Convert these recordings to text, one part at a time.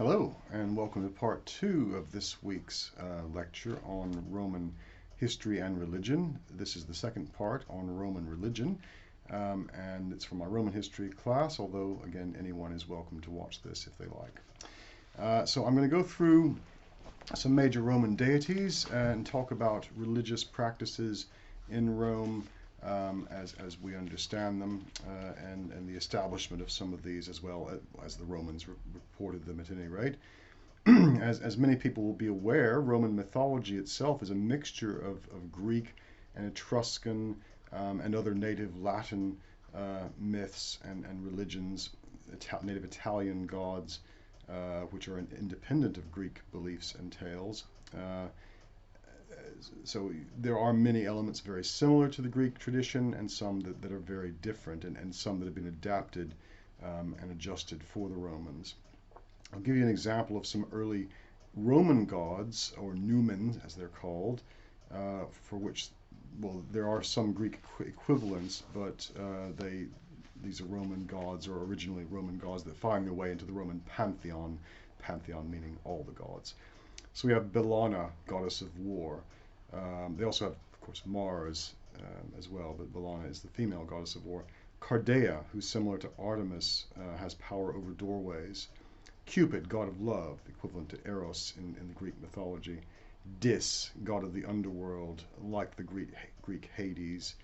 Hello, and welcome to part two of this week's lecture on Roman history and religion. This is the second part on Roman religion, and it's from my Roman history class, although, again, anyone is welcome to watch this if they like. So I'm going to go through some major Roman deities and talk about religious practices in Rome as we understand them, and the establishment of some of these as well as the Romans reported them at any rate. As many people will be aware, Roman mythology itself is a mixture of Greek and Etruscan and other native Latin myths and religions, native Italian gods, which are independent of Greek beliefs and tales. So there are many elements very similar to the Greek tradition and some that are very different, and some that have been adapted and adjusted for the Romans. I'll give you an example of some early Roman gods, or numen as they're called, for which, well, there are some Greek equivalents, but these are Roman gods, or originally Roman gods, that find their way into the Roman pantheon, pantheon meaning all the gods. So we have Bellona, goddess of war. They also have, of course, Mars as well, but Bellona is the female goddess of war. Cardea, who's similar to Artemis, has power over doorways. Cupid, god of love, equivalent to Eros in the Greek mythology. Dis, god of the underworld, like the Greek Hades.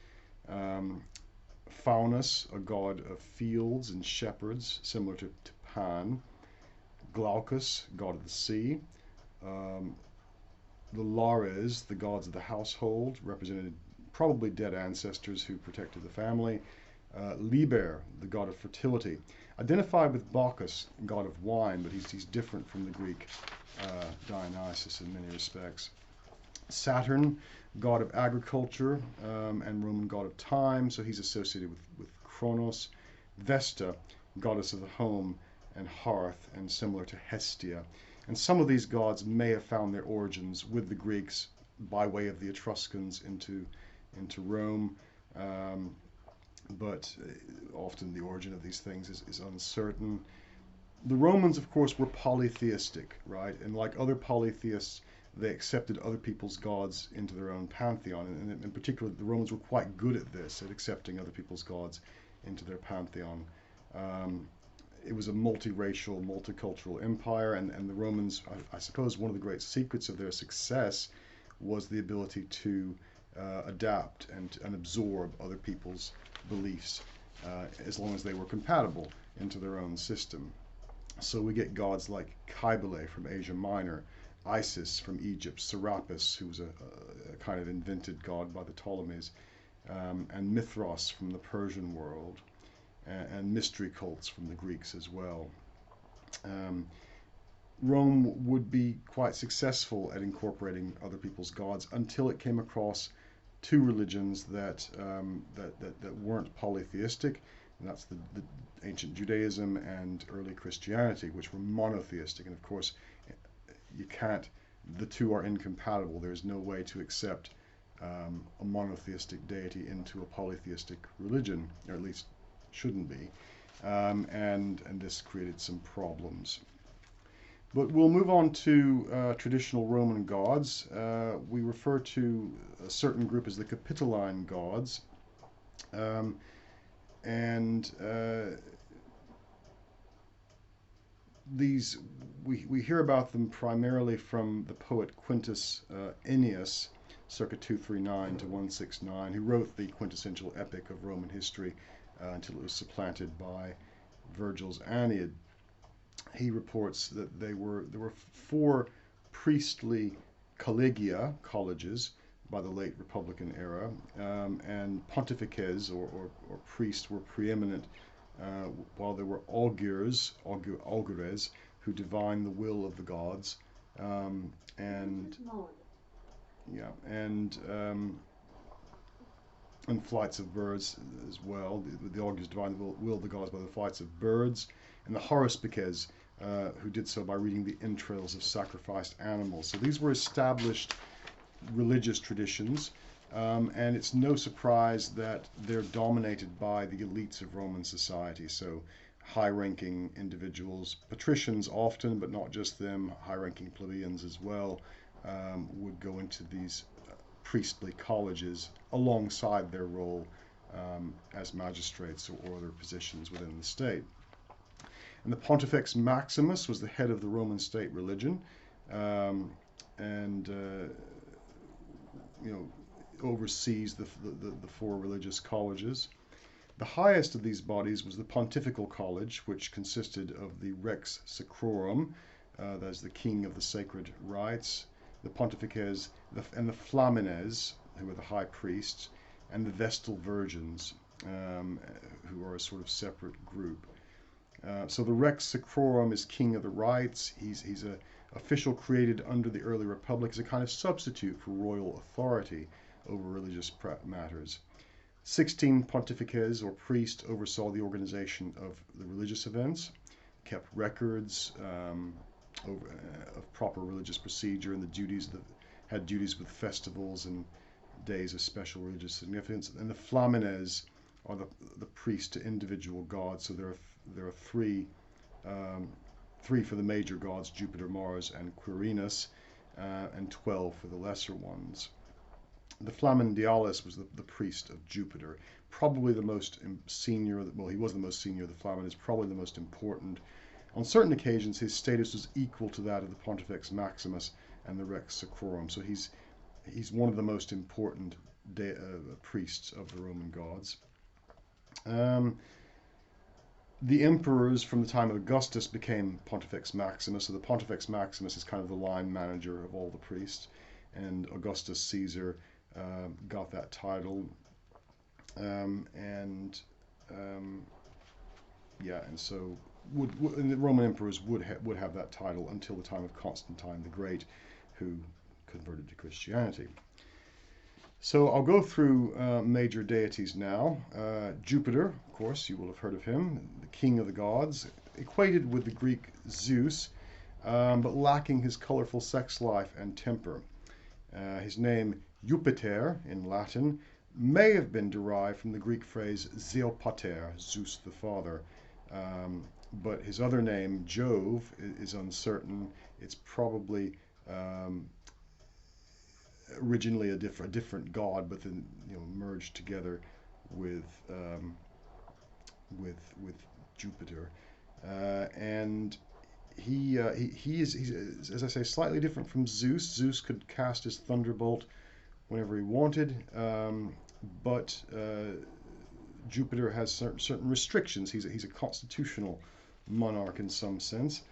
Faunus, a god of fields and shepherds, similar to Pan. Glaucus, god of the sea. The Lares, the gods of the household, represented probably dead ancestors who protected the family. Liber, the god of fertility, identified with Bacchus, god of wine, but he's different from the Greek Dionysus in many respects. Saturn, god of agriculture and Roman god of time, so he's associated with Kronos. Vesta, goddess of the home and hearth, and similar to Hestia. And some of these gods may have found their origins with the Greeks by way of the Etruscans into Rome, but often the origin of these things is uncertain. The Romans, of course, were polytheistic, right? And like other polytheists, they accepted other people's gods into their own pantheon. And in particular, the Romans were quite good at this, at accepting other people's gods into their pantheon. It was a multiracial, multicultural empire, and the Romans, I suppose one of the great secrets of their success was the ability to adapt and absorb other people's beliefs as long as they were compatible into their own system. So we get gods like Cybele from Asia Minor, Isis from Egypt, Serapis, who was a kind of invented god by the Ptolemies, and Mithras from the Persian world, and mystery cults from the Greeks as well. Rome would be quite successful at incorporating other people's gods until it came across two religions that weren't polytheistic, and that's the ancient Judaism and early Christianity, which were monotheistic. And of course, you can't, the two are incompatible. There's no way to accept a monotheistic deity into a polytheistic religion, or at least shouldn't be, and this created some problems. But we'll move on to traditional Roman gods. We refer to a certain group as the Capitoline gods, and these we hear about them primarily from the poet Quintus Ennius, circa 239 to 169, who wrote the quintessential epic of Roman history until it was supplanted by Virgil's Aeneid. He reports that there were four priestly collegia, colleges, by the late Republican era, and pontifices, or priests, were preeminent, while there were augurs, who divine the will of the gods, and yeah, and flights of birds as well. The augurs divine the will of the gods by the flights of birds, and the haruspices, who did so by reading the entrails of sacrificed animals. So these were established religious traditions, and it's no surprise that they're dominated by the elites of Roman society. So high-ranking individuals, patricians often, but not just them, high-ranking plebeians as well, would go into these priestly colleges alongside their role as magistrates or other positions within the state. And the Pontifex Maximus was the head of the Roman state religion, and oversees the four religious colleges. The highest of these bodies was the Pontifical College, which consisted of the Rex Sacrorum, that is the king of the sacred rites, the Pontifices, and the Flamines, who are the high priests, and the Vestal Virgins, who are a sort of separate group. So the Rex Sacrorum is king of the rites. He's an official created under the early republic as a kind of substitute for royal authority over religious matters. 16 pontifices or priests oversaw the organization of the religious events, kept records of proper religious procedure and the duties had duties with festivals and days of special religious significance. And the Flamines are the priests to individual gods. So there are three for the major gods, Jupiter, Mars, and Quirinus, and 12 for the lesser ones. The Flamindialis was the priest of Jupiter, probably the most senior. Well, he was the most senior. The Flamen is probably the most important. On certain occasions, his status was equal to that of the Pontifex Maximus and the Rex Sacrorum. So he's one of the most important priests of the Roman gods. The emperors from the time of Augustus became Pontifex Maximus. So the Pontifex Maximus is kind of the line manager of all the priests, and Augustus Caesar got that title, and so and the Roman emperors would have that title until the time of Constantine the Great, who converted to Christianity. So I'll go through major deities now. Jupiter, of course, you will have heard of him, the king of the gods, equated with the Greek Zeus, but lacking his colorful sex life and temper. His name Jupiter in Latin may have been derived from the Greek phrase Zeopater, Zeus the father, but his other name, Jove, is uncertain. It's probably originally a different god, but then merged together with Jupiter, and he's as I say, slightly different from Zeus. Zeus could cast his thunderbolt whenever he wanted, but Jupiter has certain restrictions. He's a constitutional monarch in some sense.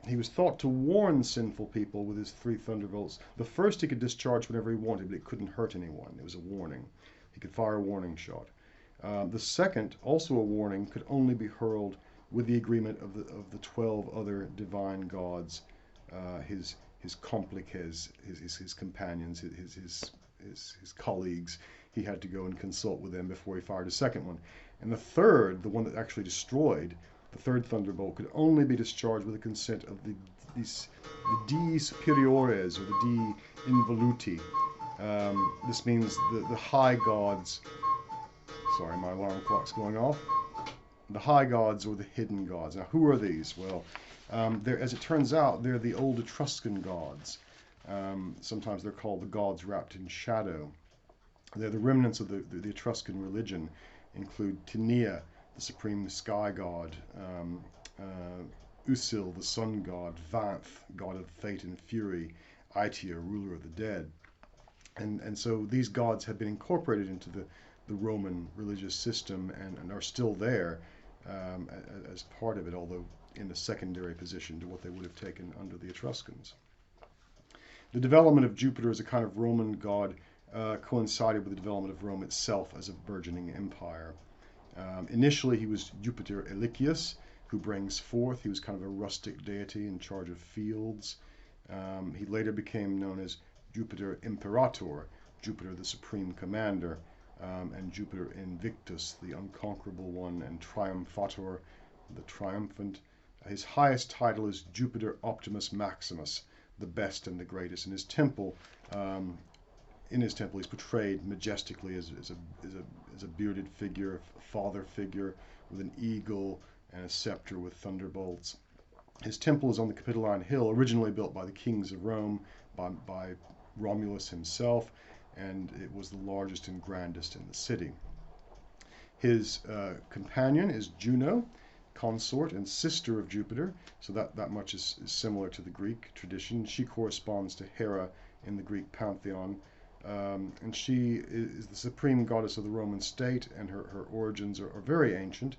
He was thought to warn sinful people with his 3 thunderbolts. The first he could discharge whenever he wanted, but it couldn't hurt anyone. It was a warning. He could fire a warning shot. The second, also a warning, could only be hurled with the agreement of the 12 other divine gods, his complices, his companions, his colleagues. He had to go and consult with them before he fired a second one. And the third, the one that actually destroyed, the third thunderbolt, could only be discharged with the consent of the dii superiores, or the dii involuti. This means the high gods. Sorry, my alarm clock's going off. The high gods or the hidden gods. Now, who are these? Well, as it turns out, they're the old Etruscan gods. Sometimes they're called the gods wrapped in shadow. They're the remnants of the Etruscan religion, include Tinia, the supreme sky god, Usil, the sun god, Vanth, god of fate and fury, Aitia, ruler of the dead. And so these gods have been incorporated into the Roman religious system and are still there as part of it, although in a secondary position to what they would have taken under the Etruscans. The development of Jupiter as a kind of Roman god coincided with the development of Rome itself as a burgeoning empire. Initially, he was Jupiter Elicius, who brings forth. He was kind of a rustic deity in charge of fields. He later became known as Jupiter Imperator, Jupiter the supreme commander, and Jupiter Invictus, the unconquerable one, and Triumphator, the triumphant. His highest title is Jupiter Optimus Maximus, the best and the greatest. In his temple, he's portrayed majestically as a bearded figure, a father figure with an eagle and a scepter with thunderbolts. His temple is on the Capitoline Hill, originally built by the kings of Rome, by Romulus himself, and it was the largest and grandest in the city. His companion is Juno, consort and sister of Jupiter, so that much is similar to the Greek tradition. She corresponds to Hera in the Greek pantheon, and she is the supreme goddess of the Roman state, and her origins are very ancient.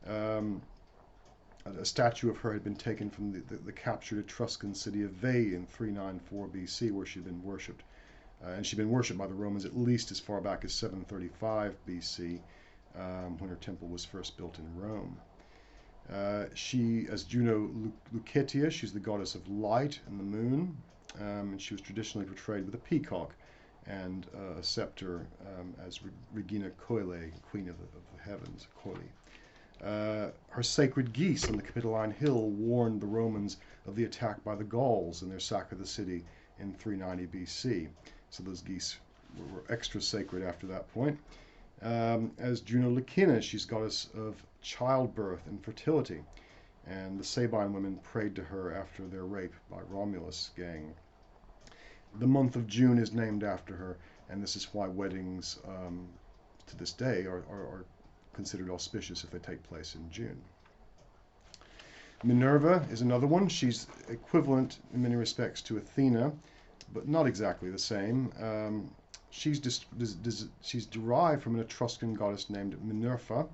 A statue of her had been taken from the captured Etruscan city of Veii in 394 BC, where she'd been worshipped. And she'd been worshipped by the Romans at least as far back as 735 BC, when her temple was first built in Rome. She, as Juno Lucetia, she's the goddess of light and the moon, and she was traditionally portrayed with a peacock and a scepter, as Regina Coeli, queen of the heavens, Coeli. Her sacred geese on the Capitoline Hill warned the Romans of the attack by the Gauls in their sack of the city in 390 BC. So those geese were extra sacred after that point. As Juno Licina, she's goddess of childbirth and fertility, and the Sabine women prayed to her after their rape by Romulus' gang. The month of June is named after her, and this is why weddings to this day are considered auspicious if they take place in June. Minerva is another one. She's equivalent in many respects to Athena, but not exactly the same. She's derived from an Etruscan goddess named Minerva,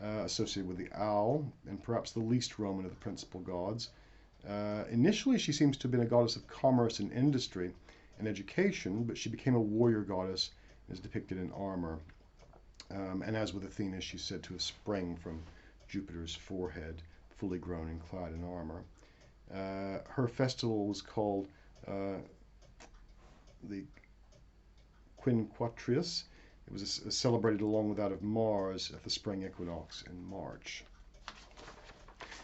associated with the owl, and perhaps the least Roman of the principal gods. Initially, she seems to have been a goddess of commerce and industry and education, but she became a warrior goddess and is depicted in armor. And as with Athena, she's said to have sprung from Jupiter's forehead, fully grown and clad in armor. Her festival was called the Quinquatrius. It was celebrated along with that of Mars at the spring equinox in March.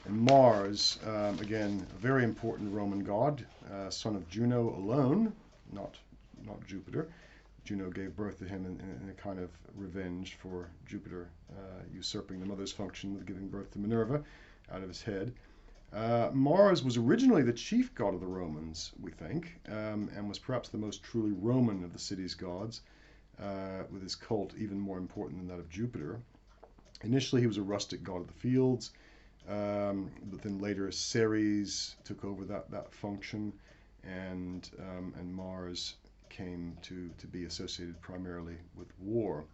And Mars, again, a very important Roman god, son of Juno alone, not Jupiter. Juno gave birth to him in a kind of revenge for Jupiter usurping the mother's function with giving birth to Minerva out of his head. Mars was originally the chief god of the Romans, we think, and was perhaps the most truly Roman of the city's gods, with his cult even more important than that of Jupiter. Initially, he was a rustic god of the fields, but then later Ceres took over that function, and Mars came to be associated primarily with war.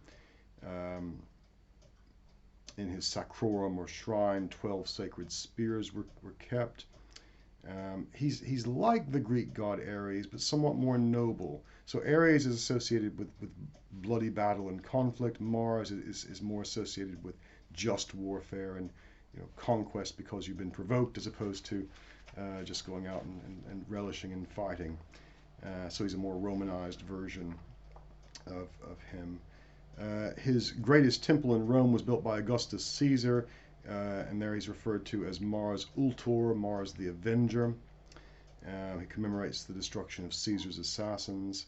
In his sacrorum or shrine, 12 sacred spears were kept. He's like the Greek god Ares, but somewhat more noble. So Ares is associated with bloody battle and conflict. Mars is more associated with just warfare and conquest because you've been provoked, as opposed to just going out and relishing in fighting. So he's a more Romanized version of him. His greatest temple in Rome was built by Augustus Caesar, and there he's referred to as Mars Ultor, Mars the Avenger. He commemorates the destruction of Caesar's assassins.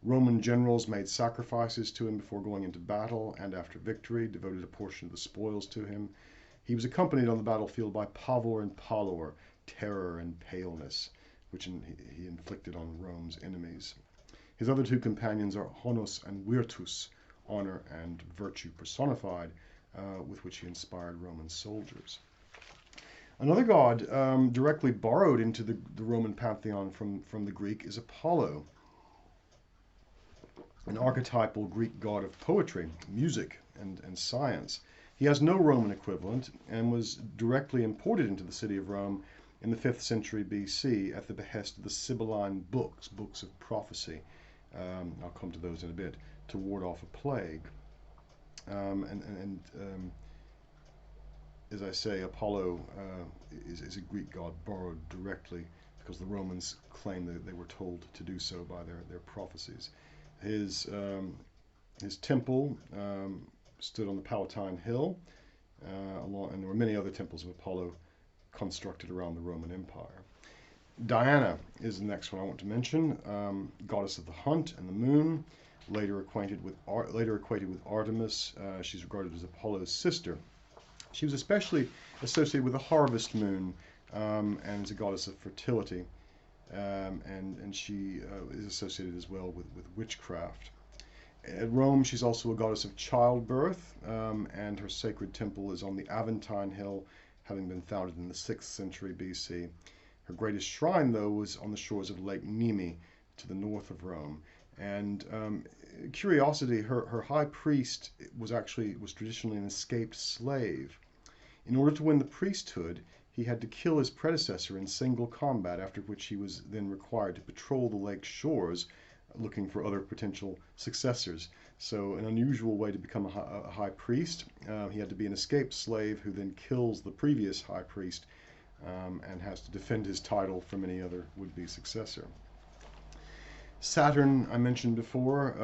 Roman generals made sacrifices to him before going into battle and after victory, devoted a portion of the spoils to him. He was accompanied on the battlefield by Pavor and Pallor, terror and paleness, which he inflicted on Rome's enemies. His other two companions are Honus and Virtus, honor and virtue personified, with which he inspired Roman soldiers. Another god directly borrowed into the Roman pantheon from the Greek is Apollo, an archetypal Greek god of poetry, music, and science. He has no Roman equivalent and was directly imported into the city of Rome in the 5th century BC at the behest of the Sibylline books of prophecy. I'll come to those in a bit, to ward off a plague. As I say, Apollo is a Greek god borrowed directly because the Romans claim that they were told to do so by their prophecies. His temple stood on the Palatine Hill, and there were many other temples of Apollo constructed around the Roman Empire. Diana is the next one I want to mention, goddess of the hunt and the moon, later equated with Artemis. She's regarded as Apollo's sister. She was especially associated with the harvest moon, and is a goddess of fertility, and she is associated as well with witchcraft. At Rome, she's also a goddess of childbirth, and her sacred temple is on the Aventine Hill, having been founded in the 6th century BC. Her greatest shrine, though, was on the shores of Lake Nemi to the north of Rome. And curiosity, her high priest was traditionally an escaped slave. In order to win the priesthood, he had to kill his predecessor in single combat, after which he was then required to patrol the lake's shores looking for other potential successors. So an unusual way to become a high priest. He had to be an escaped slave who then kills the previous high priest, and has to defend his title from any other would-be successor. Saturn, I mentioned before,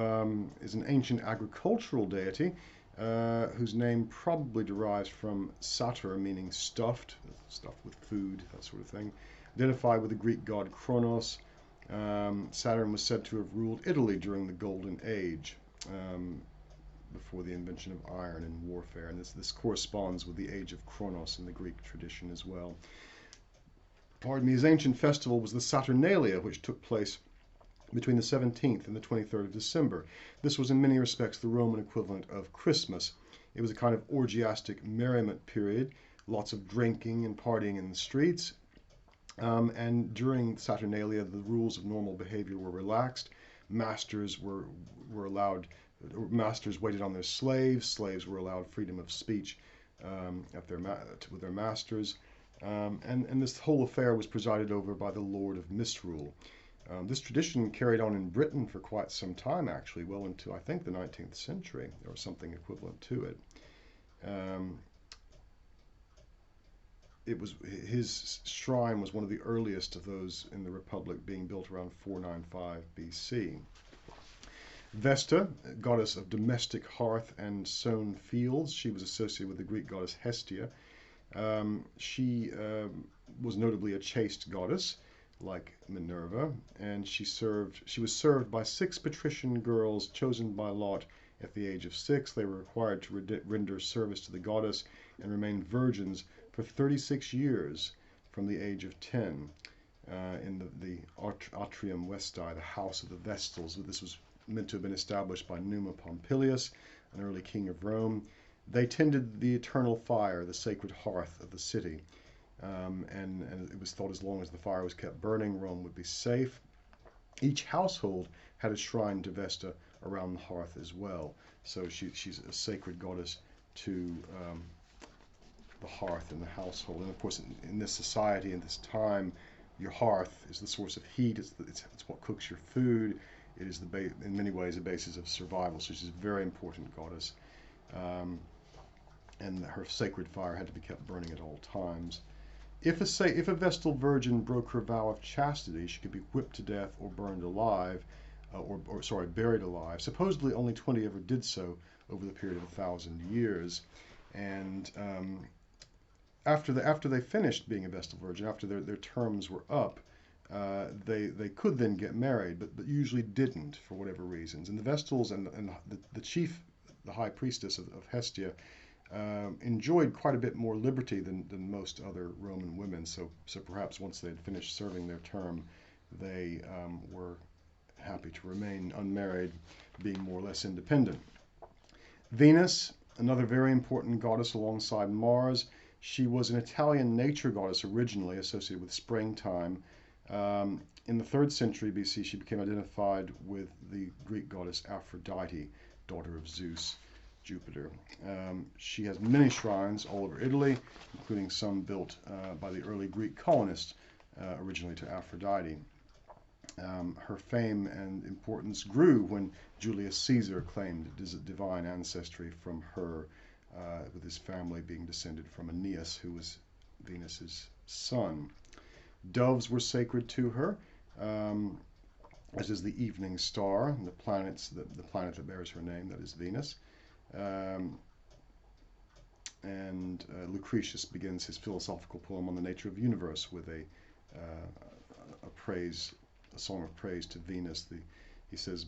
is an ancient agricultural deity, whose name probably derives from satyr, meaning stuffed with food, that sort of thing. Identified with the Greek god Kronos, Saturn was said to have ruled Italy during the Golden Age, before the invention of iron and warfare, and this corresponds with the age of Kronos in the Greek tradition as well. Pardon me, his ancient festival was the Saturnalia, which took place between the 17th and the 23rd of December. This was in many respects the Roman equivalent of Christmas. It was a kind of orgiastic merriment period, lots of drinking and partying in the streets. And during Saturnalia, the rules of normal behavior were relaxed. Masters waited on their slaves. Slaves were allowed freedom of speech with their masters. And this whole affair was presided over by the Lord of Misrule. This tradition carried on in Britain for quite some time, actually, well into, I think, the 19th century, or something equivalent to it. His shrine was one of the earliest of those in the Republic, being built around 495 BC. Vesta, goddess of domestic hearth and sown fields, she was associated with the Greek goddess Hestia. She was notably a chaste goddess, like Minerva, and she was served by 6 patrician girls chosen by lot at the age of 6. They were required to render service to the goddess and remain virgins for 36 years from the age of 10, in the Atrium Vestae, the house of the Vestals. This was meant to have been established by Numa Pompilius, an early king of Rome. They tended the eternal fire, the sacred hearth of the city. And it was thought as long as the fire was kept burning, Rome would be safe. Each household had a shrine to Vesta around the hearth as well. So she's a sacred goddess to the hearth in the household. And of course, in this society, in this time, your hearth is the source of heat. It's what cooks your food. It is in many ways a basis of survival. So she's a very important goddess. And her sacred fire had to be kept burning at all times. If a Vestal virgin broke her vow of chastity, she could be whipped to death or burned alive, buried alive. Supposedly, only 20 ever did so over the period of 1,000 years. And after they finished being a Vestal virgin, after their terms were up, they could then get married, but usually didn't for whatever reasons. And the Vestals and the chief, the high priestess of Hestia, enjoyed quite a bit more liberty than most other Roman women. So perhaps once they had finished serving their term, they were happy to remain unmarried, being more or less independent. Venus, another very important goddess alongside Mars. She was an Italian nature goddess originally, associated with springtime. In the 3rd century BC, she became identified with the Greek goddess Aphrodite, daughter of Zeus, Jupiter. She has many shrines all over Italy, including some built by the early Greek colonists, originally to Aphrodite. Her fame and importance grew when Julius Caesar claimed divine ancestry from her, with his family being descended from Aeneas, who was Venus's son. Doves were sacred to her, as is the evening star, and the planet that bears her name, that is Venus. And Lucretius begins his philosophical poem on the nature of the universe with a song of praise to Venus. He says,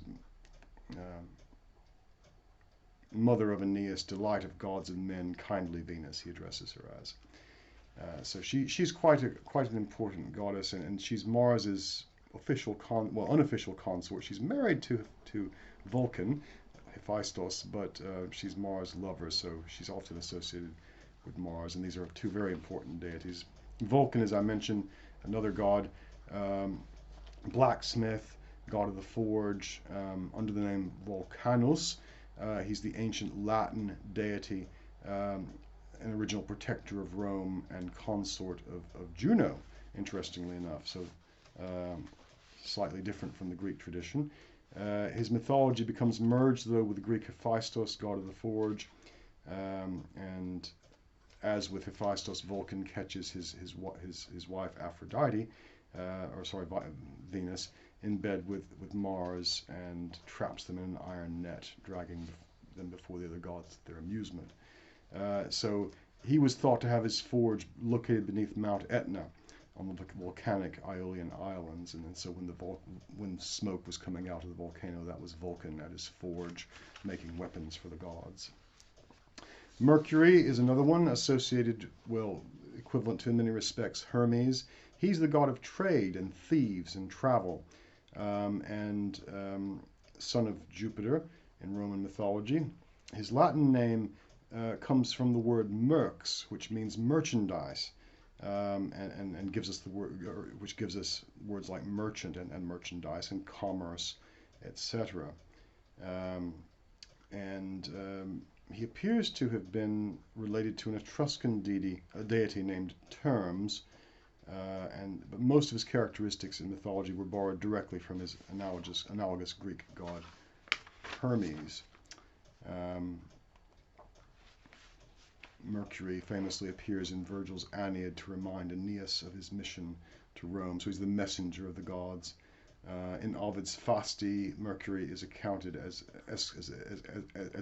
mother of Aeneas, delight of gods and men, kindly Venus, he addresses her as. So she's quite an important goddess, and she's Mars's unofficial consort. She's married to Vulcan, Hephaestus, but she's Mars' lover, so she's often associated with Mars, and these are two very important deities. Vulcan, as I mentioned, another god, blacksmith, god of the forge, under the name Vulcanus. He's the ancient Latin deity, an original protector of Rome and consort of Juno, interestingly enough. So slightly different from the Greek tradition. His mythology becomes merged, though, with the Greek Hephaestus, god of the forge, and as with Hephaestus, Vulcan catches his wife Aphrodite, Venus, in bed with Mars and traps them in an iron net, dragging them before the other gods at their amusement. So he was thought to have his forge located beneath Mount Etna on the volcanic Aeolian Islands, and so when smoke was coming out of the volcano, that was Vulcan at his forge making weapons for the gods. Mercury is another one associated, well, equivalent to in many respects Hermes. He's the god of trade and thieves and travel, and son of Jupiter in Roman mythology. His Latin name comes from the word merx, which means merchandise, and gives us the word, which gives us words like merchant and merchandise and commerce, etc. He appears to have been related to an Etruscan deity named Termes, but most of his characteristics in mythology were borrowed directly from his analogous Greek god Hermes. Mercury famously appears in Virgil's Aeneid to remind Aeneas of his mission to Rome, so he's the messenger of the gods. In Ovid's Fasti, Mercury is accounted as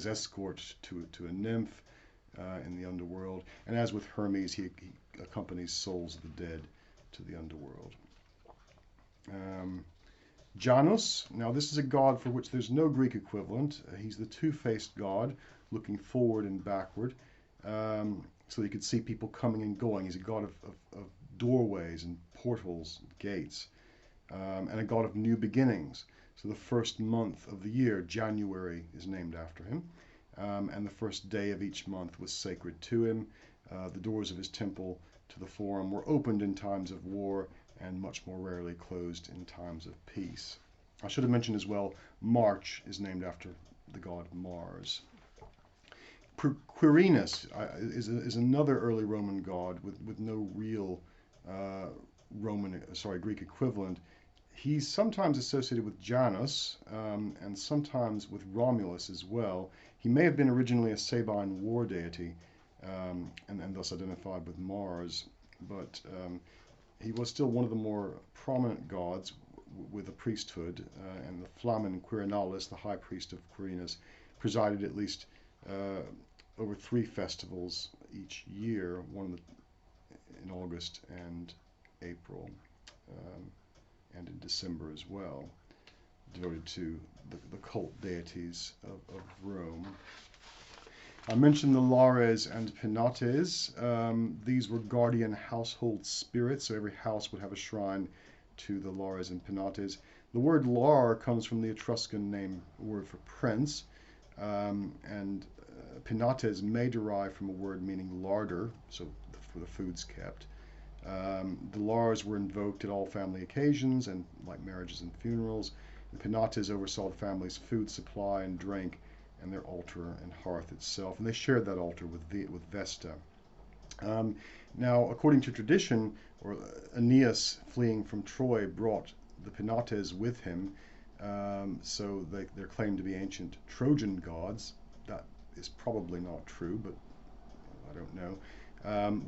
escort to a nymph in the underworld, and as with Hermes, he accompanies souls of the dead to the underworld. Janus, now this is a god for which there's no Greek equivalent. He's the two-faced god, looking forward and backward, so you could see people coming and going. He's a god of doorways and portals, gates, and a god of new beginnings. So the first month of the year, January, is named after him, and the first day of each month was sacred to him. The doors of his temple to the Forum were opened in times of war and much more rarely closed in times of peace. I should have mentioned as well, March is named after the god Mars. Quirinus is another early Roman god with no real Greek equivalent. He's sometimes associated with Janus, and sometimes with Romulus as well. He may have been originally a Sabine war deity, and thus identified with Mars, but he was still one of the more prominent gods with a priesthood, and the Flamen Quirinalis, the high priest of Quirinus, presided at least over 3 festivals each year, one in August and April, and in December as well, devoted to the cult deities of Rome. I mentioned the Lares and Penates. These were guardian household spirits, so every house would have a shrine to the Lares and Penates. The word lar comes from the Etruscan word for prince, and Penates may derive from a word meaning larder, so for the foods kept. The Lars were invoked at all family occasions, and like marriages and funerals. The Penates oversaw the family's food supply and drink, and their altar and hearth itself, and they shared that altar with Vesta. Now, according to tradition, Aeneas, fleeing from Troy, brought the Penates with him, so they're claimed to be ancient Trojan gods. That is probably not true, but I don't know.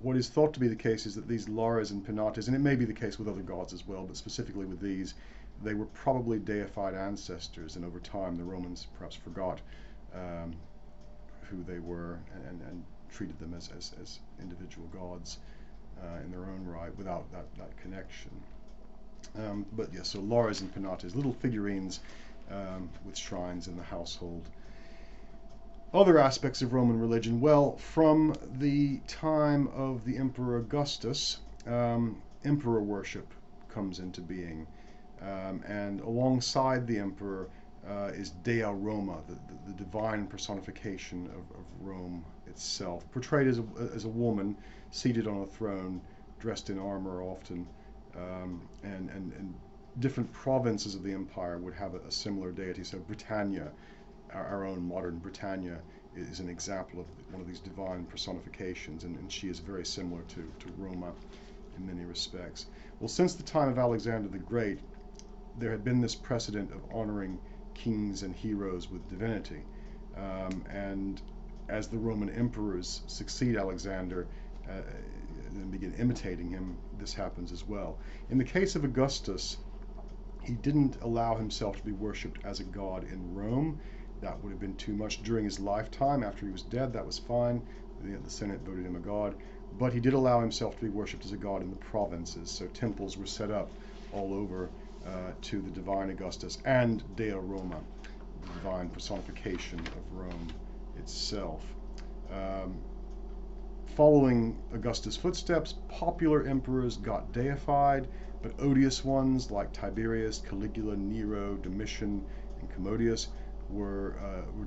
What is thought to be the case is that these Lares and Penates, and it may be the case with other gods as well, but specifically with these, they were probably deified ancestors, and over time the Romans perhaps forgot who they were and treated them as individual gods in their own right without that connection. But yes, so Lares and Penates, little figurines with shrines in the household. Other aspects of Roman religion, well, from the time of the Emperor Augustus, emperor worship comes into being. And alongside the emperor is Dea Roma, the divine personification of Rome itself, portrayed as a woman seated on a throne, dressed in armor often, and different provinces of the empire would have a similar deity. So Britannia, our own modern Britannia, is an example of one of these divine personifications, and she is very similar to Roma in many respects. Well, since the time of Alexander the Great, there had been this precedent of honoring kings and heroes with divinity. And as the Roman emperors succeed Alexander and begin imitating him, this happens as well. In the case of Augustus, he didn't allow himself to be worshipped as a god in Rome. That would have been too much during his lifetime. After he was dead, that was fine. The Senate voted him a god. But he did allow himself to be worshipped as a god in the provinces. So temples were set up all over to the divine Augustus and Dea Roma, the divine personification of Rome itself. Following Augustus' footsteps, popular emperors got deified, but odious ones like Tiberius, Caligula, Nero, Domitian, and Commodius were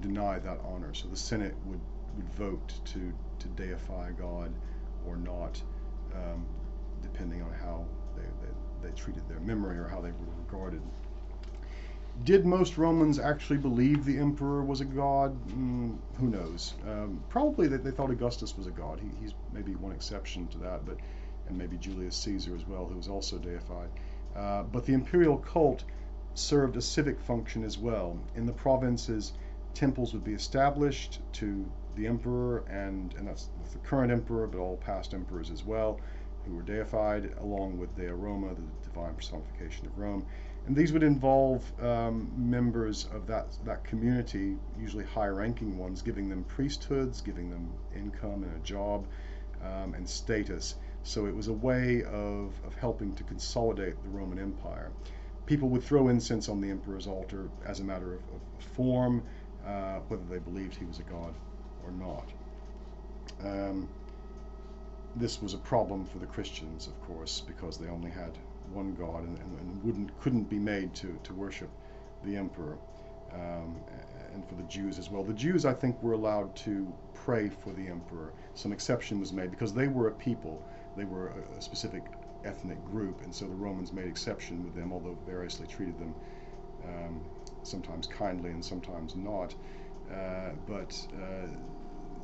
denied that honor. So the Senate would vote to deify a god or not, depending on how they treated their memory or how they were regarded. Did most Romans actually believe the emperor was a god? Who knows? Probably they thought Augustus was a god. He's maybe one exception to that, and maybe Julius Caesar as well, who was also deified. But the imperial cult served a civic function as well. In the provinces, temples would be established to the emperor, and that's the current emperor, but all past emperors as well, who were deified, along with Dea Roma, the divine personification of Rome. And these would involve members of that community, usually high-ranking ones, giving them priesthoods, giving them income and a job, and status. So it was a way of helping to consolidate the Roman Empire. People would throw incense on the emperor's altar as a matter of form, whether they believed he was a god or not. This was a problem for the Christians, of course, because they only had one god and couldn't be made to worship the emperor, and for the Jews as well. The Jews, I think, were allowed to pray for the emperor. Some exception was made because they were a people. They were a specific ethnic group, and so the Romans made exception with them, although variously treated them, sometimes kindly and sometimes not. But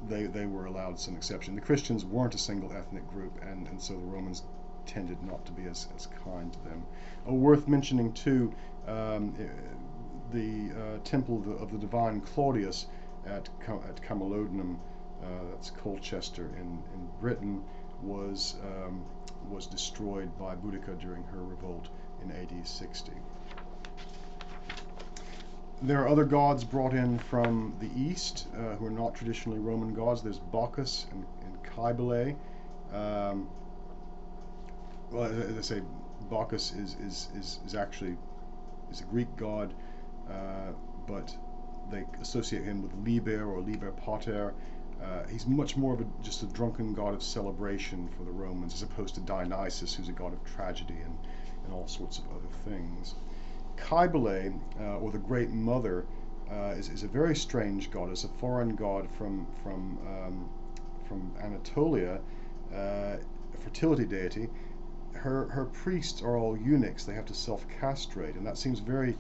they were allowed some exception. The Christians weren't a single ethnic group, and so the Romans tended not to be as kind to them. Worth mentioning too, the temple of the divine Claudius at Camalodunum, that's Colchester in Britain, was destroyed by Boudica during her revolt in AD 60. There are other gods brought in from the east who are not traditionally Roman gods. There's Bacchus and Cybele. Well, as I say, Bacchus is actually a Greek god, but they associate him with Liber or Liber Pater. He's much more of just a drunken god of celebration for the Romans, as opposed to Dionysus, who's a god of tragedy and all sorts of other things. Cybele, or the Great Mother, is a very strange goddess, a foreign god from Anatolia, a fertility deity. Her priests are all eunuchs. They have to self-castrate, and that seems very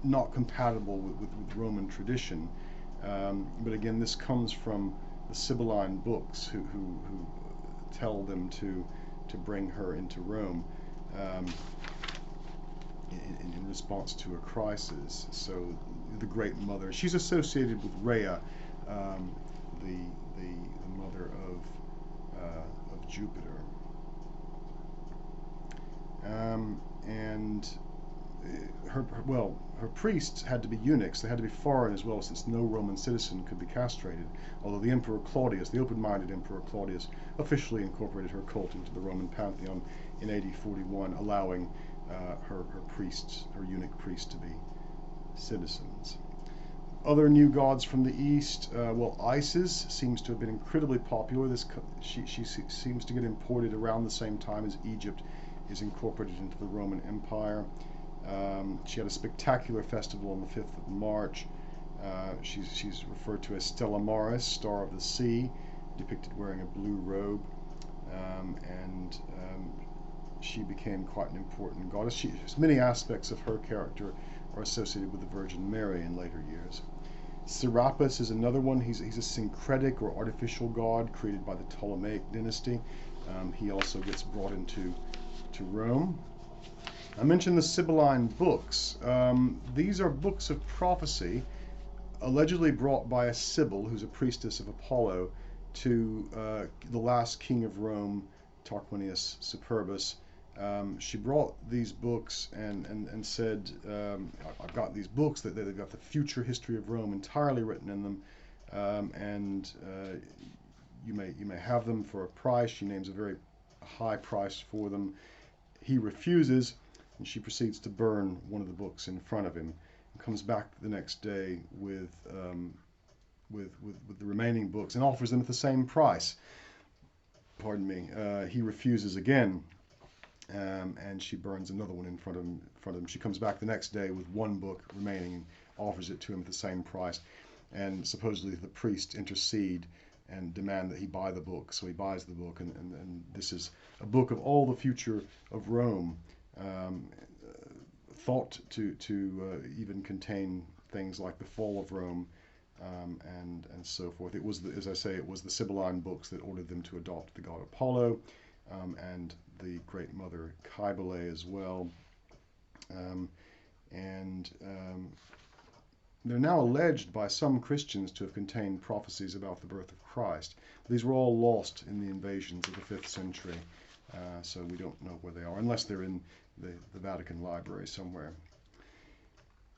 not compatible with Roman tradition. But again, this comes from the Sibylline books, who tell them to bring her into Rome in response to a crisis. So the Great Mother, she's associated with Rhea, the mother of Jupiter, and her priests had to be eunuchs. They had to be foreign as well, since no Roman citizen could be castrated. Although the Emperor Claudius, the open-minded Emperor Claudius, officially incorporated her cult into the Roman pantheon in AD 41, allowing her eunuch priests to be citizens. Other new gods from the east, well, Isis seems to have been incredibly popular. She seems to get imported around the same time as Egypt is incorporated into the Roman Empire. She had a spectacular festival on the 5th of March. She's referred to as Stella Maris, Star of the Sea, depicted wearing a blue robe, and she became quite an important goddess. Many aspects of her character are associated with the Virgin Mary in later years. Serapis is another one. He's a syncretic or artificial god created by the Ptolemaic dynasty. He also gets brought into Rome. I mentioned the Sibylline books. These are books of prophecy allegedly brought by a Sibyl, who's a priestess of Apollo, to the last king of Rome, Tarquinius Superbus. She brought these books and said, I've got these books that they've got the future history of Rome entirely written in them, and you may have them for a price. She names a very high price for them. He refuses, and she proceeds to burn one of the books in front of him, and comes back the next day with the remaining books and offers them at the same price. Pardon me. He refuses again. And she burns another one in front of him. She comes back the next day with one book remaining and offers it to him at the same price. And supposedly the priests intercede and demand that he buy the book. So he buys the book, and this is a book of all the future of Rome, thought to even contain things like the fall of Rome, and so forth. It was, as I say, it was the Sibylline books that ordered them to adopt the god Apollo, and the great mother Cybele as well. They're now alleged by some Christians to have contained prophecies about the birth of Christ. These were all lost in the invasions of the 5th century, so we don't know where they are, unless they're in the Vatican Library somewhere.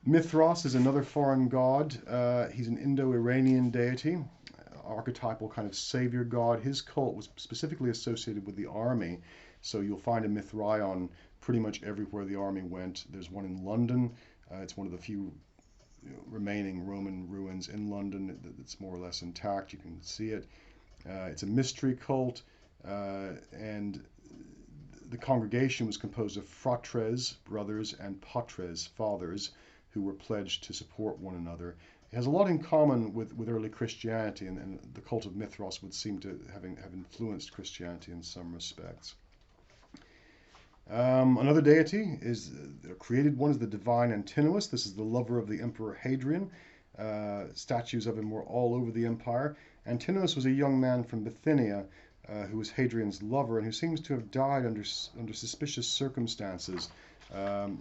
Mithras is another foreign god. He's an Indo-Iranian deity, archetypal kind of savior god. His cult was specifically associated with the army, so you'll find a Mithraion pretty much everywhere the army went. There's one in London. It's one of the few remaining Roman ruins in London that's more or less intact. You can see it. It's a mystery cult, and the congregation was composed of fratres, brothers, and patres, fathers, who were pledged to support one another. It has a lot in common with early Christianity, and the cult of Mithras would seem to have influenced Christianity in some respects. Another deity is a created one is the divine Antinous. This is the lover of the Emperor Hadrian. Statues of him were all over the empire. Antinous was a young man from Bithynia who was Hadrian's lover, and who seems to have died under suspicious circumstances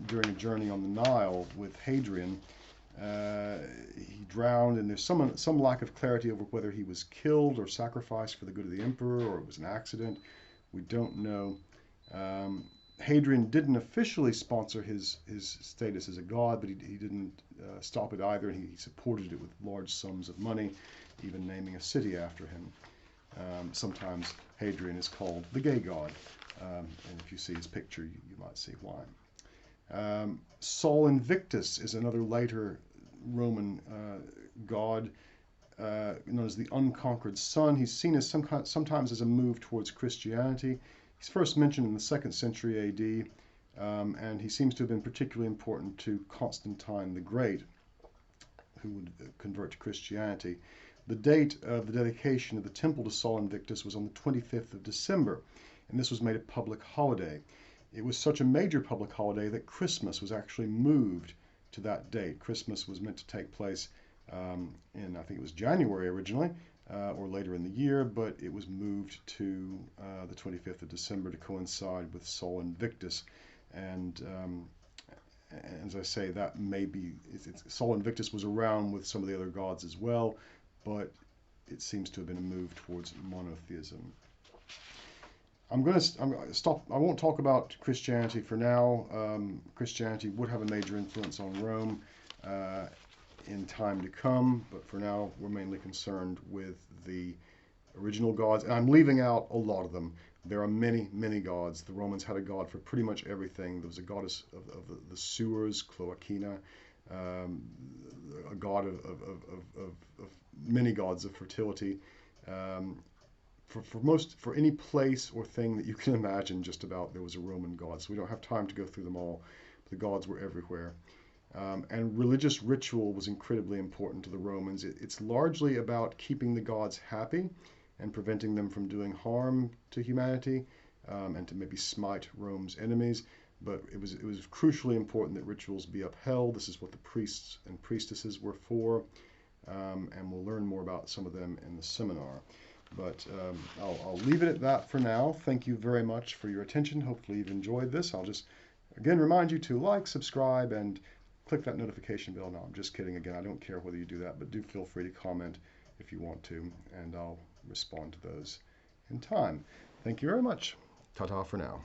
during a journey on the Nile with Hadrian. He drowned, and there's some lack of clarity over whether he was killed or sacrificed for the good of the emperor, or it was an accident. We don't know. Hadrian didn't officially sponsor his status as a god, but he didn't stop it either, and he supported it with large sums of money, even naming a city after him. Sometimes Hadrian is called the gay god, and if you see his picture, you might see why. Sol Invictus is another later Roman god, known as the unconquered sun. He's seen as sometimes as a move towards Christianity. He's first mentioned in the 2nd century AD, and he seems to have been particularly important to Constantine the Great, who would convert to Christianity. The date of the dedication of the temple to Sol Invictus was on the 25th of December, and this was made a public holiday. It was such a major public holiday that Christmas was actually moved to that date. Christmas was meant to take place in, I think it was January originally, or later in the year, but it was moved to the 25th of December to coincide with Sol Invictus. And as I say, that may be, Sol Invictus was around with some of the other gods as well, but it seems to have been a move towards monotheism. I'm going to stop. I won't talk about Christianity for now. Christianity would have a major influence on Rome in time to come, but for now we're mainly concerned with the original gods, and I'm leaving out a lot of them. There are many, many gods. The Romans had a god for pretty much everything. There was a goddess of the sewers, Cloacina. um, a god of many gods of fertility. Um, for any place or thing that you can imagine, just about, there was a Roman god. So we don't have time to go through them all. But the gods were everywhere. And religious ritual was incredibly important to the Romans. It's largely about keeping the gods happy and preventing them from doing harm to humanity, and to maybe smite Rome's enemies. But it was crucially important that rituals be upheld. This is what the priests and priestesses were for, and we'll learn more about some of them in the seminar. But I'll leave it at that for now. Thank you very much for your attention. Hopefully you've enjoyed this. I'll just again remind you to like, subscribe, and click that notification bell. No, I'm just kidding. Again, I don't care whether you do that, but do feel free to comment if you want to, and I'll respond to those in time. Thank you very much. Ta-ta for now.